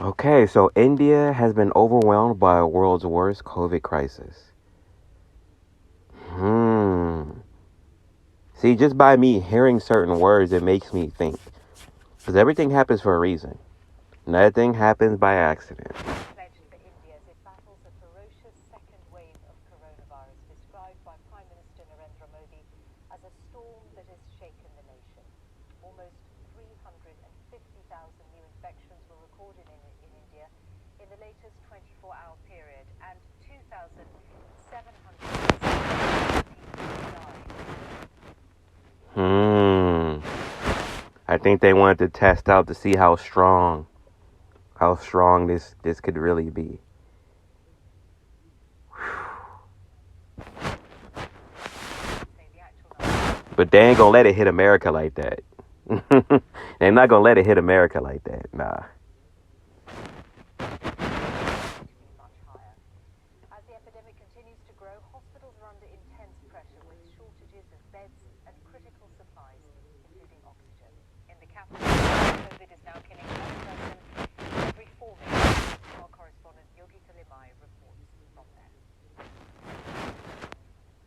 Okay, so India has been overwhelmed by a world's worst COVID crisis. Hmm. See, just by me hearing certain words, it makes me think. Because everything happens for a reason. Nothing happens by accident. Pledged for India as it battles a ferocious second wave of coronavirus, described by Prime Minister Narendra Modi as a storm that has shaken the nation. Almost 350,000 new infections were recorded in India in the latest 24-hour period, and 2,770 people died. I think they wanted to test out to see how strong this could really be. Say the actual number. But they ain't gonna let it hit America like that. They're not gonna let it hit America like that. Nah. Much higher. As the epidemic continues to grow, hospitals are under intense pressure with shortages of beds and critical supplies, including oxygen. In the capital, COVID is now killing one person every 4 minutes. Our correspondent Yogita Limai reports from there.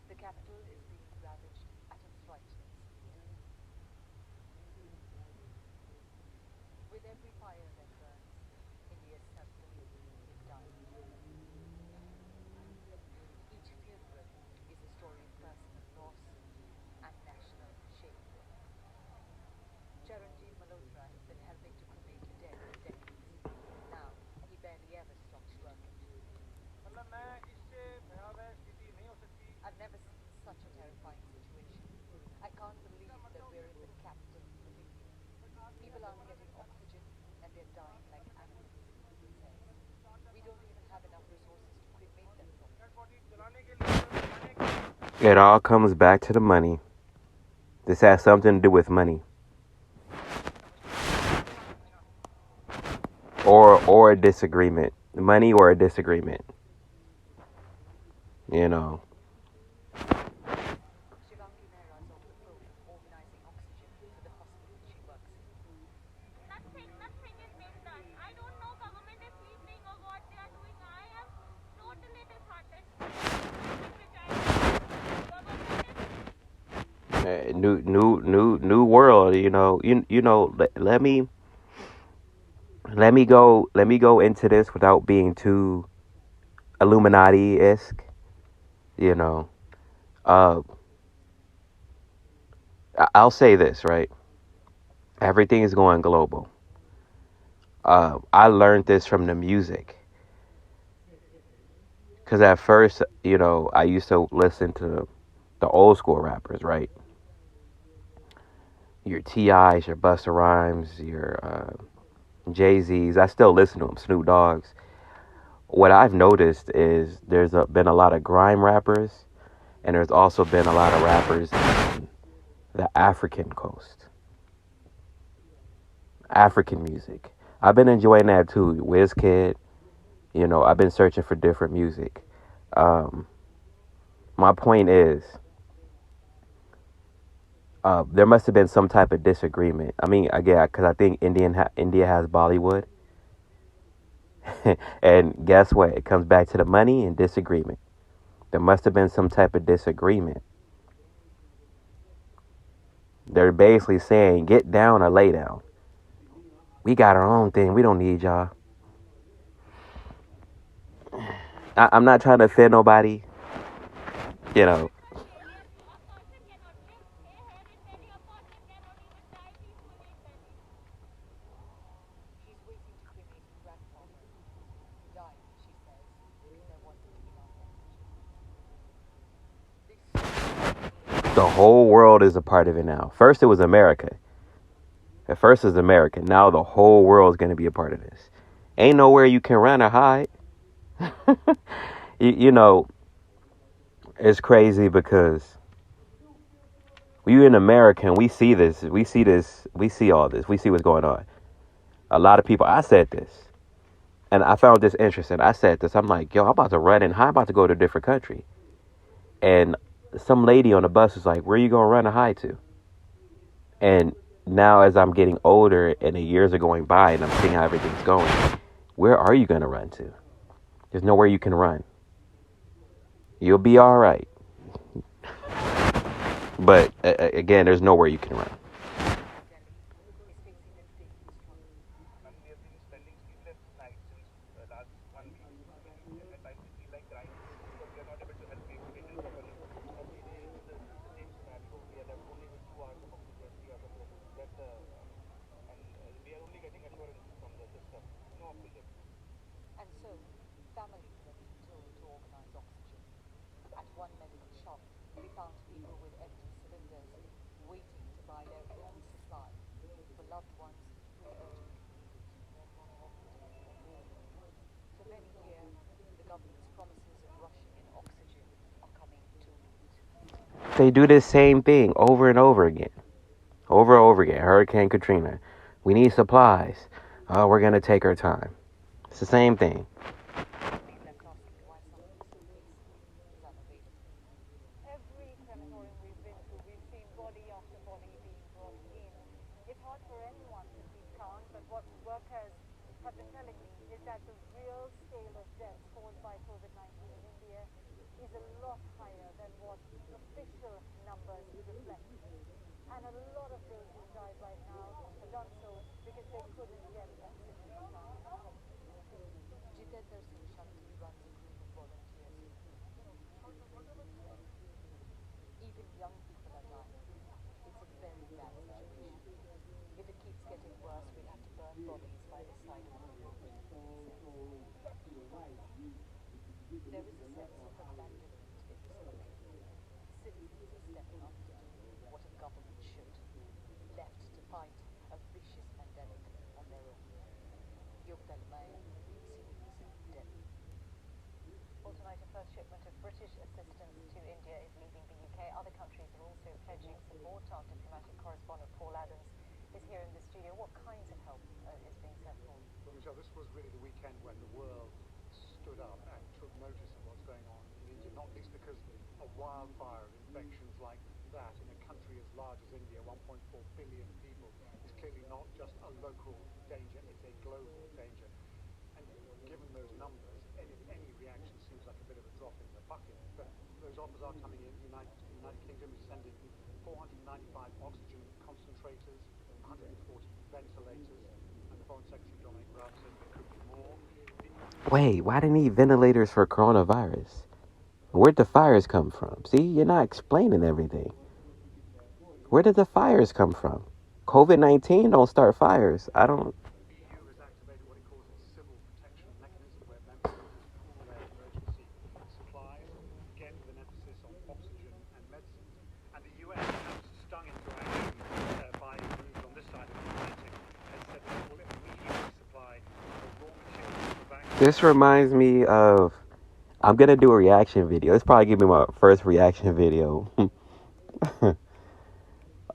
The capital is being ravaged at a frightening speed. With every fire that burns, India's suffering is dying. Each funeral is a story of personal loss and national shame. Trendy has been helping to cremate the dead for decades. Now, he barely ever stops working. I've never seen such a terrifying situation. I can't believe that we're in the capital of India. People aren't getting oxygen and they're dying like animals, he says. We don't even have enough resources to cremate them properly. It all comes back to the money. This has something to do with money. Or a disagreement. Money or a disagreement. You know. Nothing is being done. I don't know government is sleeping or what they are doing. I am totally disheartened. New world. Let me go into this without being too Illuminati-esque. You know, uh, I'll say this, right? Everything is going global. I learned this from the music. Because at first, I used to listen to the old school rappers, right? Your T.I.'s, your Busta Rhymes, your Jay-Z's. I still listen to them, Snoop Dogg's. What I've noticed is been a lot of grime rappers, and there's also been a lot of rappers in the African coast, African music. I've been enjoying that too. Wizkid, I've been searching for different music. Um, my point is, there must have been some type of disagreement. I mean, again, because I think India has Bollywood, and guess what? It comes back to the money and disagreement. There must have been some type of disagreement. They're basically saying, get down or lay down. We got our own thing. We don't need y'all. I'm not trying to offend nobody. You know, She's waiting to cremate her grandfather, who died, she says, because there wasn't enough oxygen. the whole world is a part of it now. First, it was America. At first, it was America. Now, the whole world is going to be a part of this. Ain't nowhere you can run or hide. you know, it's crazy because we in America and we see this. We see this. We see all this. We see what's going on. A lot of people, I said this. And I found this interesting. I said this. I'm like, yo, I'm about to run and hide. I'm about to go to a different country. And some lady on the bus was like, where you going to run and hide to? And now as I'm getting older and the years are going by and I'm seeing how everything's going, where are you going to run to? There's nowhere you can run. You'll be all right. But again, there's nowhere you can run. And so, families have been told to organize oxygen. At one medical shop, we found people with empty cylinders waiting to buy their own supply for loved ones who urgently need it. For many here, the government's promises of rushing in oxygen are coming too late. They do this same thing over and over again. Over and over again. Hurricane Katrina. We need supplies. Oh, we're going to take our time. It's the same thing. People left asking why something so basic is unavailable. Every crematorium we've been to, we've seen body after body being brought in. It's hard for anyone to keep count, but what workers have been telling me is that the real scale of deaths caused by COVID-19 in India is a lot higher than what official numbers reflect. And a lot of those who died right now have done so because they couldn't get oxygen supply. Jitender Singh Shanti runs a group of volunteers. Even young people are dying. It's a very bad situation. If it keeps getting worse, we'll have to burn bodies by the side of the road, he says. There is a sense of abandonment in this country. Citizens are stepping up to do what a government should, left to fight a vicious pandemic on their own. Yogta Lamaya, BBC News, Delhi. Well, tonight a first shipment of British assistance to India is leaving the UK. Other countries are also pledging support. Our diplomatic correspondent Paul Adams is here in the studio. What kinds of help is being sent forward? Well, Michelle, this was really the weekend when the world stood up and took notice of what's going on in India, not least because a wildfire of infections like that in a country as large as India, 1.4 billion people, is clearly not just a local danger, it's a global danger. And given those numbers, any reaction seems like a bit of a drop in the bucket. But those offers are coming in. The United Kingdom is sending 495 oxygen concentrators, 140 ventilators, and the Foreign Secretary Dominic Raab says there could be more. Wait, why do they need ventilators for coronavirus? Where'd the fires come from? See, you're not explaining everything. Where did the fires come from? COVID-19 don't start fires. I don't... The EU has activated what it calls its civil protection mechanism, where member states pool their emergency supplies, again with an emphasis on oxygen and medicines. And the US has stung into action by moves on this side of the Atlantic and said that it will immediately supply the raw materials for vaccines. This reminds me of... I'm going to do a reaction video. It's probably going to be my first reaction video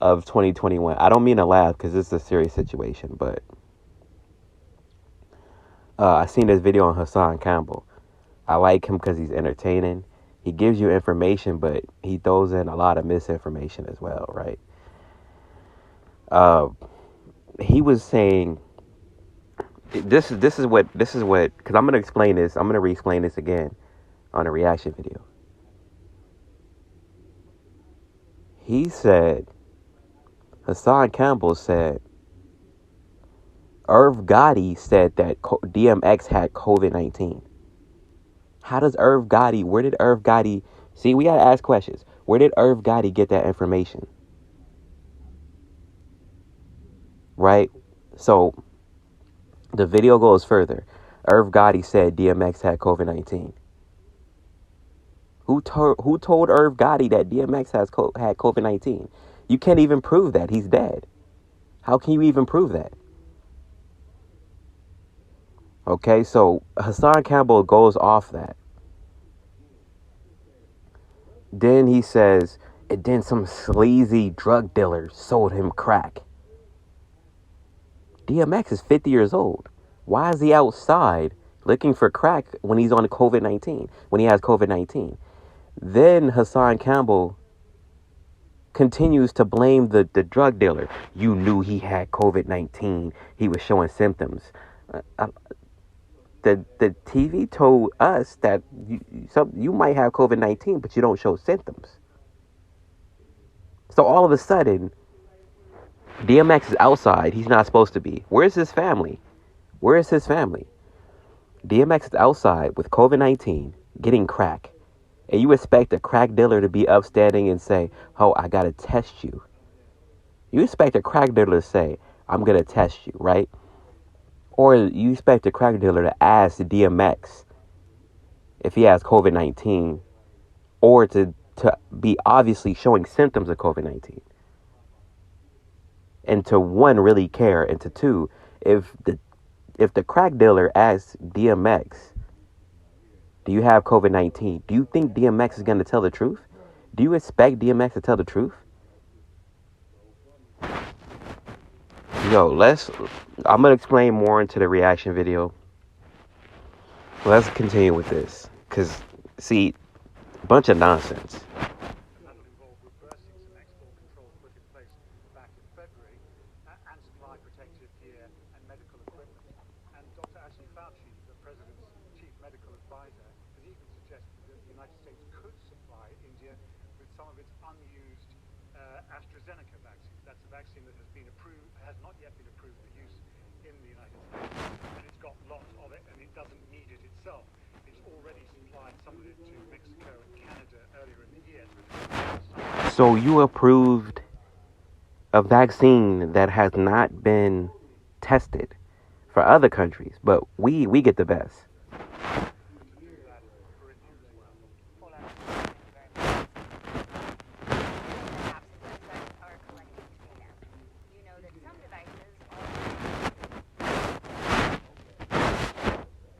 of 2021. I don't mean to laugh because it's a serious situation, but I seen this video on Hassan Campbell. I like him because he's entertaining. He gives you information, but he throws in a lot of misinformation as well, right? He was saying... This is what because I'm gonna explain this. I'm gonna re-explain this again on a reaction video. He said, Hassan Campbell said, Irv Gotti said that DMX had COVID-19. How does Irv Gotti? Where did Irv Gotti? See, we gotta ask questions. Where did Irv Gotti get that information? Right. So. The video goes further. Irv Gotti said DMX had COVID-19. Who told Irv Gotti that DMX had COVID-19? You can't even prove that. He's dead. How can you even prove that? Okay, so Hassan Campbell goes off that. Then he says, and then some sleazy drug dealer sold him crack. DMX is 50 years old. Why is he outside looking for crack when he's on COVID-19, when he has COVID-19? Then Hassan Campbell continues to blame the drug dealer. You knew he had COVID-19. He was showing symptoms. the TV told us that you might have COVID-19, but you don't show symptoms. So all of a sudden, DMX is outside. He's not supposed to be. Where's his family? Where is his family? DMX is outside with COVID-19, getting crack. And you expect a crack dealer to be upstanding and say, oh, I got to test you. You expect a crack dealer to say, I'm going to test you, right? Or you expect a crack dealer to ask DMX if he has COVID-19 or to be obviously showing symptoms of COVID-19. And to one, really care. And to two, if the crack dealer asks DMX, do you have COVID-19? Do you think DMX is going to tell the truth? Do you expect DMX to tell the truth? Yo, I'm going to explain more into the reaction video. Let's continue with this. Because, see, bunch of nonsense. The panel involved reversing some export controls put in place back in February and supply protective gear and medical equipment. And Dr. Ashley Fauci, the president's chief medical advisor, has even suggested that the United States could supply India with some of its unused AstraZeneca vaccine. That's a vaccine that has not yet been approved for use in the United States, and it's got lots of it, and it doesn't need it itself. It's already supplied some of it to Mexico and Canada earlier in the year. So you approved a vaccine that has not been tested for other countries, but we get the best.